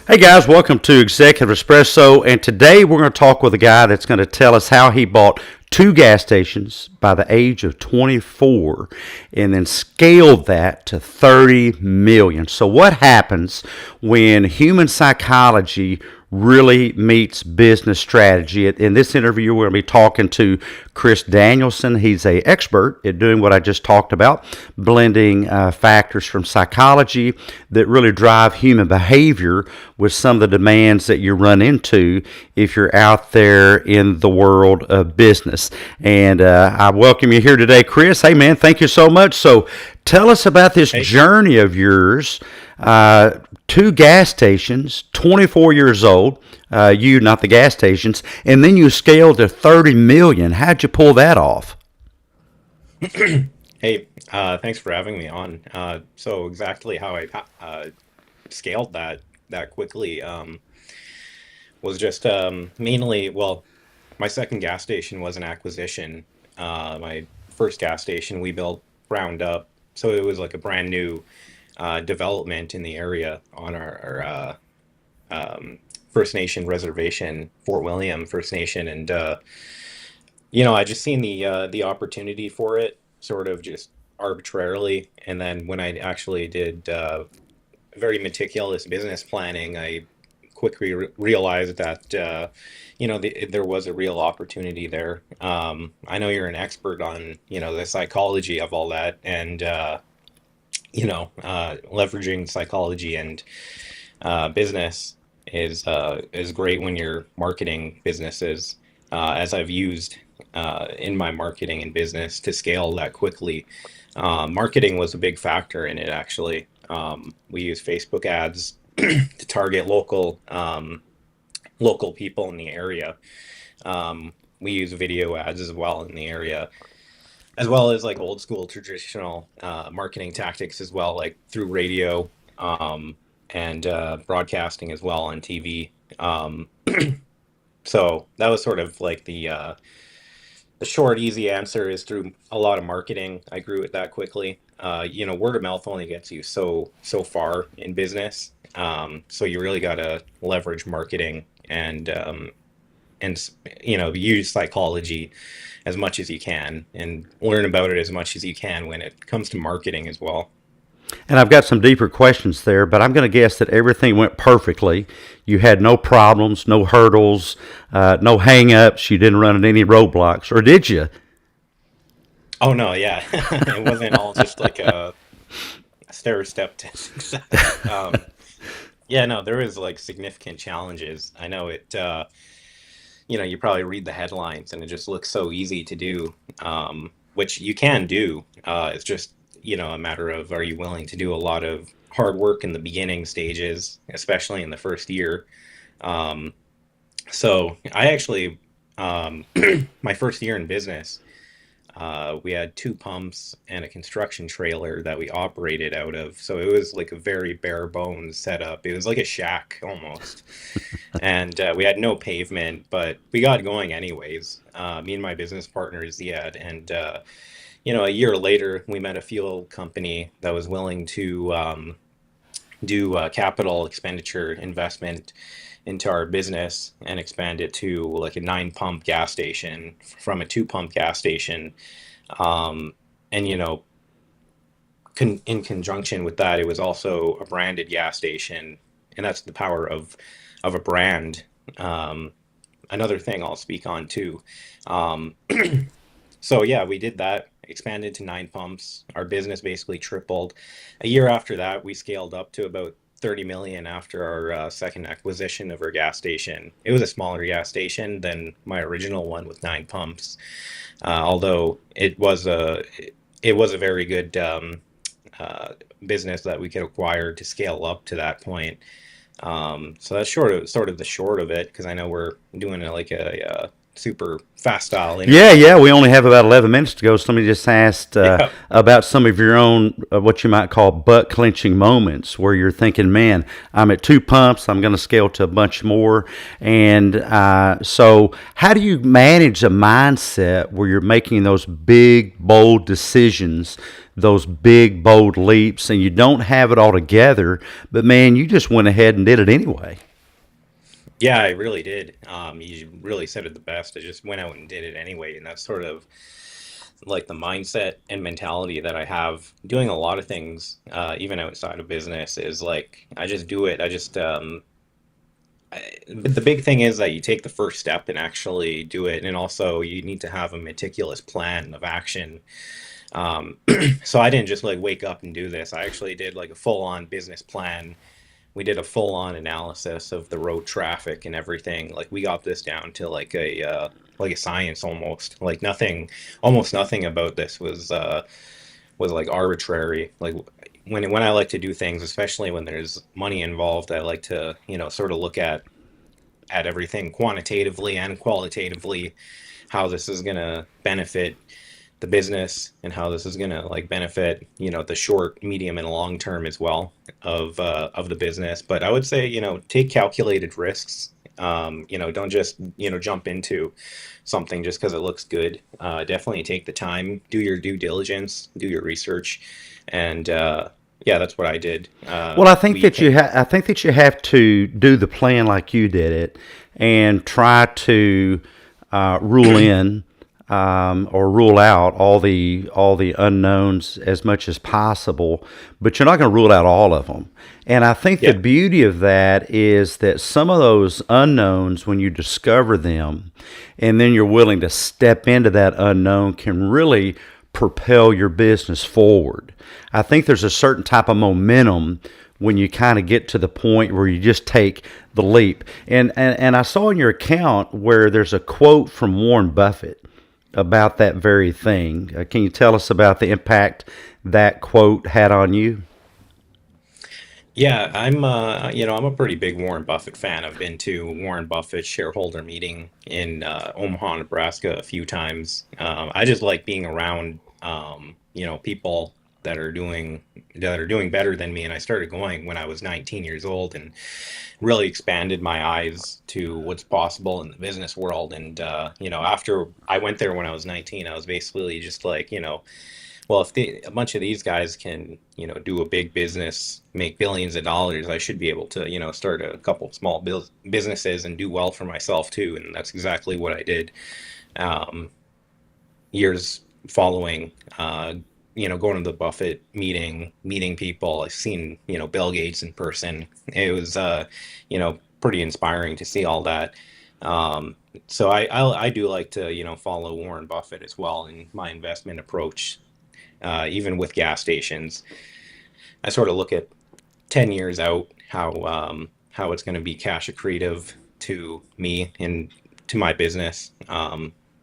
Hey guys, welcome to Executive Espresso, and today we're going to talk with a guy that's going to tell us how he bought two gas stations by the age of 24 and then scaled that to 30 million. So what happens when human psychology really meets business strategy? In this interview, we're going to be talking to Kris Danielson. He's an expert at doing what I just talked about, blending factors from psychology that really drive human behavior with some of the demands that you run into if you're out there in the world of business. And I welcome you here today, Kris. Hey, man, thank you so much. So tell us about this Hey, journey of yours. Two gas stations, 24 years old, you, not the gas stations, and then you scaled to 30 million. How'd you pull that off? hey, thanks for having me on. So exactly how I scaled that quickly was just mainly, well, my second gas station was an acquisition. My first gas station we built ground up, so it was like a brand new development in the area on our First Nation reservation, Fort William First Nation, and I just seen the opportunity for it, sort of just arbitrarily, and then when I actually did very meticulous business planning, I quickly realized that there was a real opportunity there. I know you're an expert on the psychology of all that, and leveraging psychology and business is great when you're marketing businesses, as I've used in my marketing and business to scale that quickly. Marketing was a big factor in it, actually. We use Facebook ads to target local people in the area. We use video ads as well in the area, as well as like old school traditional marketing tactics as well, like through radio, and broadcasting as well on TV. So that was sort of like the short, easy answer is through a lot of marketing. I grew it that quickly. Word of mouth only gets you so far in business. So you really got to leverage marketing and use psychology as much as you can and learn about it as much as you can when it comes to marketing as well. And I've got some deeper questions there, but I'm going to guess that everything went perfectly. You had no problems, no hurdles, no hang-ups. You didn't run into any roadblocks, or did you? Oh no, yeah, it wasn't all just like a stair step to success. Yeah, no, there was like significant challenges. I know it. You probably read the headlines and it just looks so easy to do, which you can do. It's just, a matter of, are you willing to do a lot of hard work in the beginning stages, especially in the first year. Um, so I actually, my first year in business, we had two pumps and a construction trailer that we operated out of. So it was like a very bare bones setup. It was like a shack almost. And we had no pavement, but we got going anyways. Me and my business partner, Ziad. And, a year later, we met a fuel company that was willing to do capital expenditure investment into our business and expand it to like a nine pump gas station from a two pump gas station. And in conjunction with that, it was also a branded gas station, and that's the power of a brand. Um, Another thing I'll speak on too. Um, so yeah, we did that, expanded to nine pumps. Our business basically tripled. A year after that, we scaled up to about 30 million after our second acquisition of our gas station. It was a smaller gas station than my original one with nine pumps, although it was a very good uh, business that we could acquire to scale up to that point. So that's sort of the short of it, because I know we're doing like a super fast style Yeah, interview. yeah. We only have about 11 minutes to go. Somebody just asked Yeah. about some of your own, what you might call butt clenching moments where you're thinking, man, I'm at two pumps. I'm going to scale to a bunch more. And so, how do you manage a mindset where you're making those big, bold decisions, those big, bold leaps, and you don't have it all together, but man, you just went ahead and did it anyway? Yeah, I really did. You really said it the best. I just went out and did it anyway, and that's sort of like the mindset and mentality that I have doing a lot of things, even outside of business, is like I just do it. But the big thing is that you take the first step and actually do it, and also you need to have a meticulous plan of action. So I didn't just like wake up and do this. I actually did like a full-on business plan. We did a full-on analysis of the road traffic and everything. Like we got this down to like a science almost. Like nothing, almost nothing about this was like arbitrary. Like when I like to do things, especially when there's money involved, I like to, sort of look at everything quantitatively and qualitatively, how this is going to benefit the business and how this is going to like benefit, the short, medium and long term as well of the business. But I would say, take calculated risks. Don't just, jump into something just because it looks good. Definitely take the time, do your due diligence, do your research, and yeah, that's what I did. Well, I think We that came, I think that you have to do the plan like you did it, and try to rule in or rule out all the unknowns as much as possible. But you're not going to rule out all of them. And I think the yeah, beauty of that is that some of those unknowns, when you discover them, and then you're willing to step into that unknown, can really propel your business forward. I think there's a certain type of momentum when you kind of get to the point where you just take the leap. And I saw in your account where there's a quote from Warren Buffett about that very thing. Can you tell us about the impact that quote had on you? yeah, I'm a pretty big Warren Buffett fan. I've been to Warren Buffett's shareholder meeting in Omaha, Nebraska a few times. I just like being around, people that are doing better than me. And I started going when I was 19 years old, and really expanded my eyes to what's possible in the business world. And after I went there when I was 19, I was basically just like, well, if a bunch of these guys can, do a big business, make billions of dollars, I should be able to, start a couple of small businesses and do well for myself too. And that's exactly what I did. Um, Years following, going to the Buffett meeting people. I've seen, Bill Gates in person. It was, pretty inspiring to see all that. So I do like to, follow Warren Buffett as well in my investment approach. Even with gas stations, I sort of look at 10 years out how it's going to be cash accretive to me and to my business.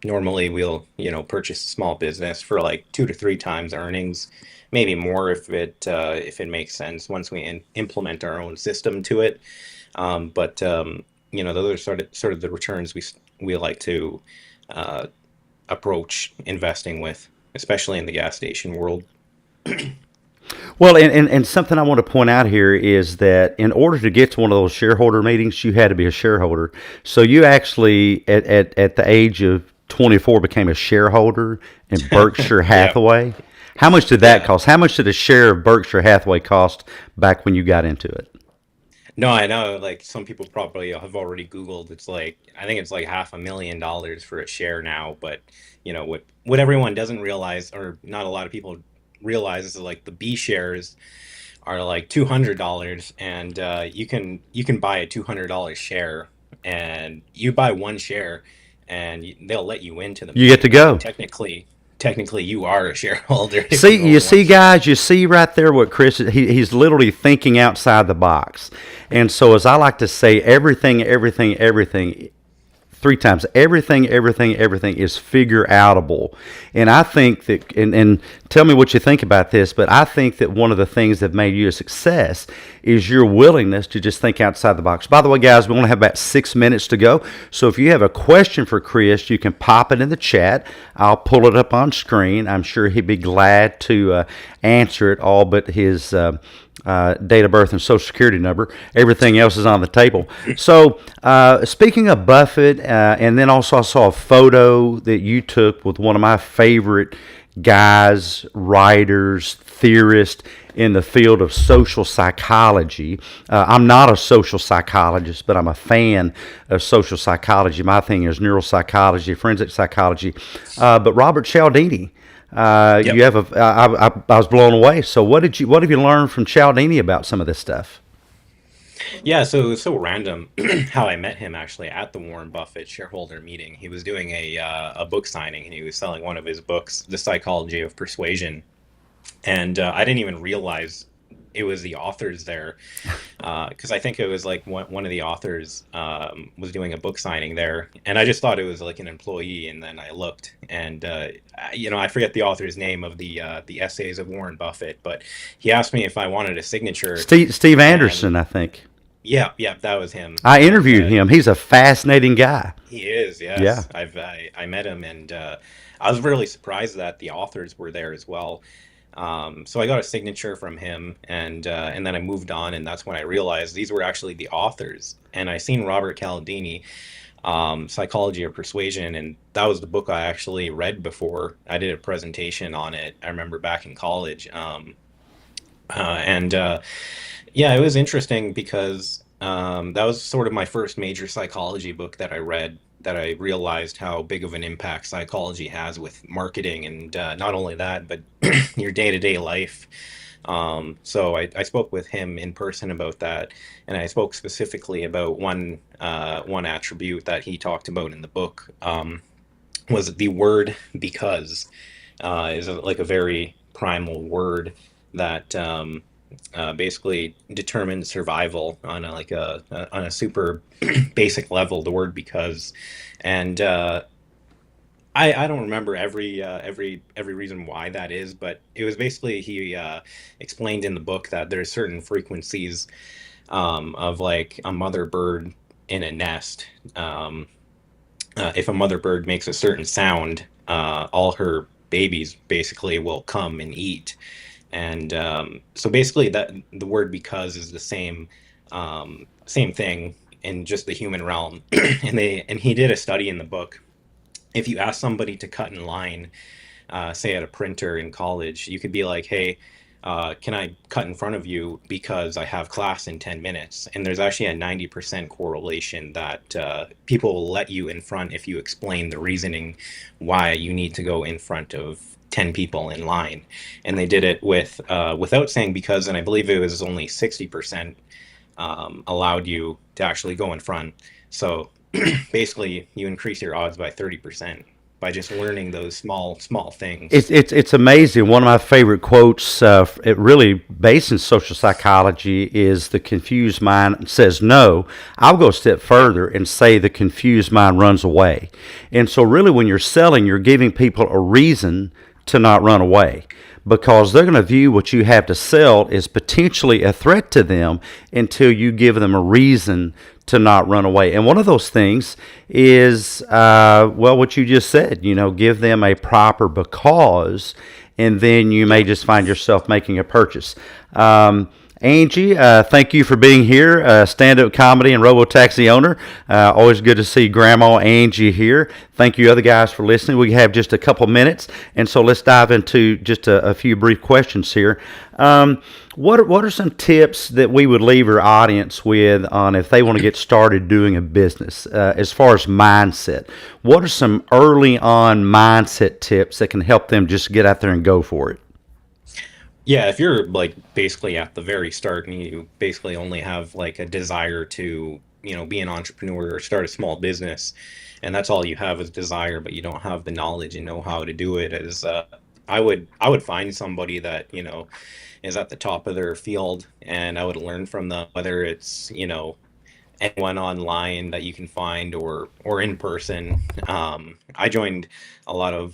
Normally we'll, purchase a small business for like 2 to 3 times earnings, maybe more if it makes sense once we implement our own system to it. But those are sort of the returns we like to uh, approach investing with, especially in the gas station world. Well, and something I want to point out here is that in order to get to one of those shareholder meetings, you had to be a shareholder. So you actually, at the age of 24, became a shareholder in Berkshire Yeah, Hathaway. How much did that yeah. cost? How much did a share of Berkshire Hathaway cost back when you got into it? No, I know. Like some people probably have already Googled. It's like I think it's like $500,000 for a share now. But what everyone doesn't realize, or not a lot of people realize, is like the B shares are like $200, and you can buy a $200 share, and you buy one share, and they'll let you into the You get to meeting. So go. technically, you are a shareholder if See, you you go see, once. guys, you see right there what Chris is. He's literally thinking outside the box. And so, as I like to say, everything three times. Everything is figure outable. And I think that, and tell me what you think about this, but I think that one of the things that made you a success is your willingness to just think outside the box. By the way, guys, we only have about 6 minutes to go. So if you have a question for Kris, you can pop it in the chat. I'll pull it up on screen. I'm sure he'd be glad to answer it, all but his date of birth and social security number. Everything else is on the table. So, speaking of Buffett, and then also I saw a photo that you took with one of my favorite guys, writers, theorists in the field of social psychology. I'm not a social psychologist, but I'm a fan of social psychology. My thing is neuropsychology, forensic psychology. But Robert Cialdini, Yep. you have I was blown away. So what have you learned from Cialdini about some of this stuff? Yeah, so it was so random how I met him actually at the Warren Buffett shareholder meeting. He was doing a book signing and he was selling one of his books, The Psychology of Persuasion. And I didn't even realize it was the authors there because I think it was like one of the authors was doing a book signing there, and I just thought it was like an employee, and then I looked, and I forget the author's name of the essays of Warren Buffett, but he asked me if I wanted a signature, Steve and Anderson, I think. yeah, yeah, that was him, I and interviewed him. He's a fascinating guy. he is, Yeah. yes, I met him, and I was really surprised that the authors were there as well. So I got a signature from him, and then I moved on, and that's when I realized these were actually the authors. And I seen Robert Cialdini, Psychology of Persuasion, and that was the book I actually read before I did a presentation on it. I remember back in college, and yeah, it was interesting because that was sort of my first major psychology book that I read. That I realized how big of an impact psychology has with marketing, and not only that, but your day-to-day life. So I spoke with him in person about that, and I spoke specifically about one attribute that he talked about in the book was the word because like a very primal word that basically determines survival on a super basic level. The word because, and I don't remember every reason why that is, but it was basically he explained in the book that there's certain frequencies of like a mother bird in a nest. If a mother bird makes a certain sound, all her babies basically will come and eat. And so basically, that the word because is the same thing in just the human realm. And he did a study in the book. If you ask somebody to cut in line, say at a printer in college, you could be like, "Hey, can I cut in front of you because I have class in 10 minutes?" And there's actually a 90% correlation that people will let you in front if you explain the reasoning why you need to go in front of 10 people in line. And they did it without saying because, and I believe it was only 60% allowed you to actually go in front. So basically, you increase your odds by 30% by just learning those small things. It's amazing. One of my favorite quotes, it really based in social psychology, is the confused mind says no. I'll go a step further and say the confused mind runs away. And so, really, when you're selling, you're giving people a reason to not run away because they're going to view what you have to sell as potentially a threat to them until you give them a reason to not run away. And one of those things is, well, what you just said, give them a proper because, and then you may just find yourself making a purchase. Angie, thank you for being here, stand-up comedy and robo-taxi owner. Always good to see Grandma Angie here. Thank you, other guys, for listening. We have just a couple minutes, and so let's dive into just a few brief questions here. What are some tips that we would leave our audience with on if they want to get started doing a business as far as mindset? What are some early on mindset tips that can help them just get out there and go for it? Yeah, if you're like basically at the very start and you basically only have like a desire to, be an entrepreneur or start a small business, and that's all you have is desire, but you don't have the knowledge and know how to do it, is I would find somebody that, is at the top of their field, and I would learn from them, whether it's, anyone online that you can find, or in person. I joined a lot of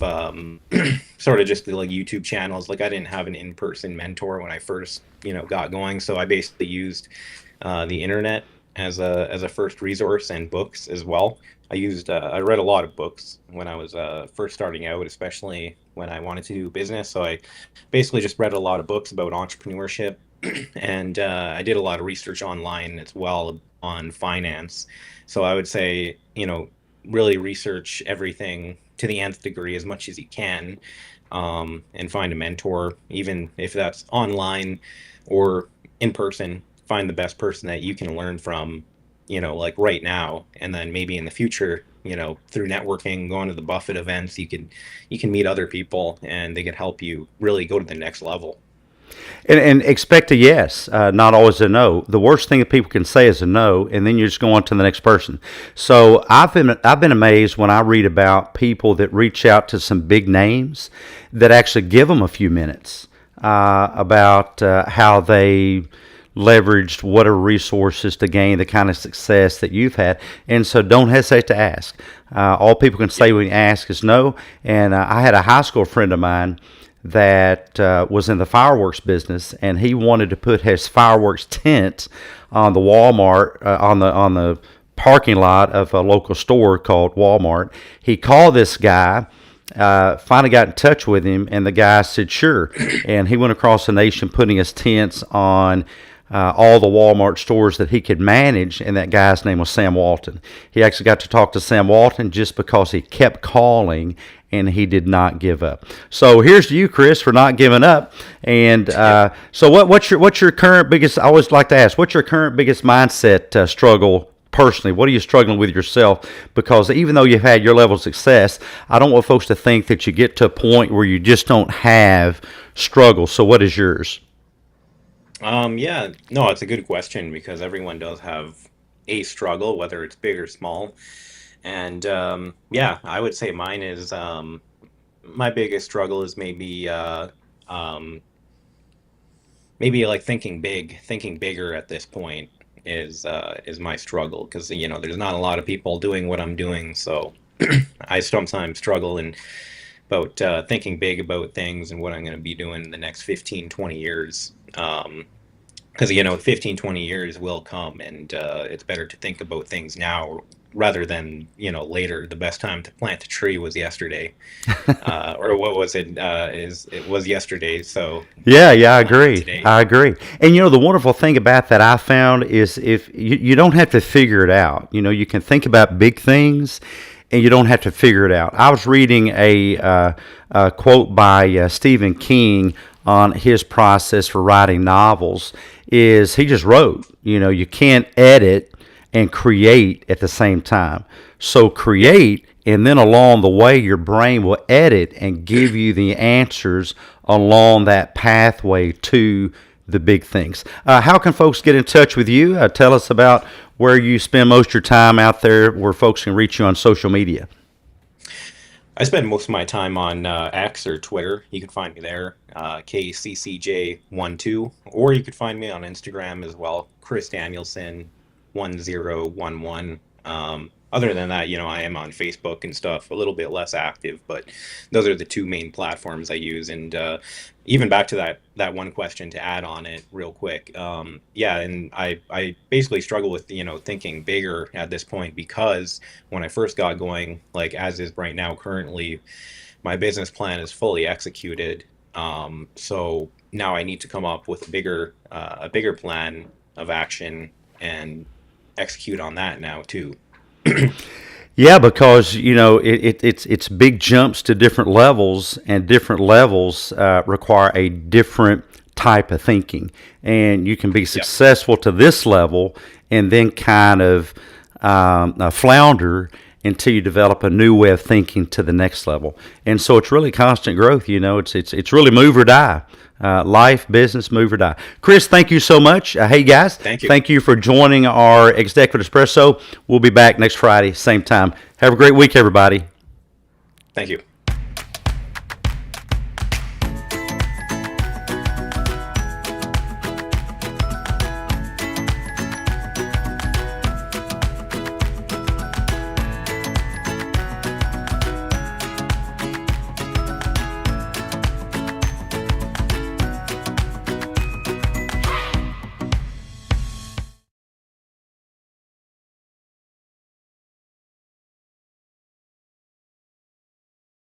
sort of just the like YouTube channels. Like I didn't have an in-person mentor when I first got going, so I basically used the internet as a first resource, and books as well. I read a lot of books when I was first starting out, especially when I wanted to do business. So I basically just read a lot of books about entrepreneurship, and I did a lot of research online as well on finance. So I would say, really research everything to the nth degree as much as you can, and find a mentor, even if that's online or in person. Find the best person that you can learn from, like right now, and then maybe in the future, through networking, going to the Buffett events, you can meet other people, and they can help you really go to the next level. And expect a yes, not always a no. The worst thing that people can say is a no, and then you're just going to the next person. So I've been amazed when I read about people that reach out to some big names that actually give them a few minutes about how they leveraged whatever resources to gain the kind of success that you've had. And so don't hesitate to ask. All people can say when you ask is no. And I had a high school friend of mine that was in the fireworks business, and he wanted to put his fireworks tent on the Walmart on the parking lot of a local store called Walmart. He called this guy. Finally got in touch with him, and the guy said sure. And he went across the nation putting his tents on all the Walmart stores that he could manage, and that guy's name was Sam Walton. He actually got to talk to Sam Walton just because he kept calling and he did not give up. So here's to you, Kris, for not giving up. And so what's your current biggest? I always like to ask, what's your current biggest mindset struggle? Personally, what are you struggling with yourself? Because even though you've had your level of success, I don't want folks to think that you get to a point where you just don't have struggles. So what is yours? Yeah, no, it's a good question, because everyone does have a struggle, whether it's big or small. And yeah, I would say mine is, my biggest struggle is um, maybe like thinking bigger at this point is my struggle, because there's not a lot of people doing what I'm doing, so I sometimes struggle in about thinking big about things and what I'm going to be doing in the next 15, 20 years. Because 15, 20 years will come, and it's better to think about things now rather than later. The best time to plant a tree was yesterday, or what was it? Is it was yesterday? So Yeah, I plant it agree. today. I agree. And the wonderful thing about that I found is if you don't have to figure it out. You can think about big things, and you don't have to figure it out. I was reading a quote by Stephen King on his process for writing novels. Is he just wrote? You can't edit and create at the same time. So Yep. create, and then along the way, your brain will edit and give you the answers along that pathway to the big things. How can folks get in touch with you? Tell us about where you spend most of your time out there, where folks can reach you on social media. I spend most of my time on X or Twitter. You can find me there, KCCJ12, or you could find me on Instagram as well, Kris Danielson 1011. Other than that, I am on Facebook and stuff, a little bit less active, but those are the two main platforms I use. And even back to that one question, to add on it real quick, yeah, and I basically struggle with thinking bigger at this point, because when I first got going, like as is right now currently, my business plan is fully executed. So now I need to come up with a bigger plan of action and execute on that now too. Yeah, because it's big jumps to different levels, and different levels require a different type of thinking, and you can be Yep. successful to this level and then kind of flounder until you develop a new way of thinking to the next level. And so it's really constant growth. It's really move or die. Life, business, move or die. Kris, thank you so much. Hey guys, Thank you. thank you for joining our Executive Espresso. We'll be back next Friday, same time. Have a great week, everybody. Thank you.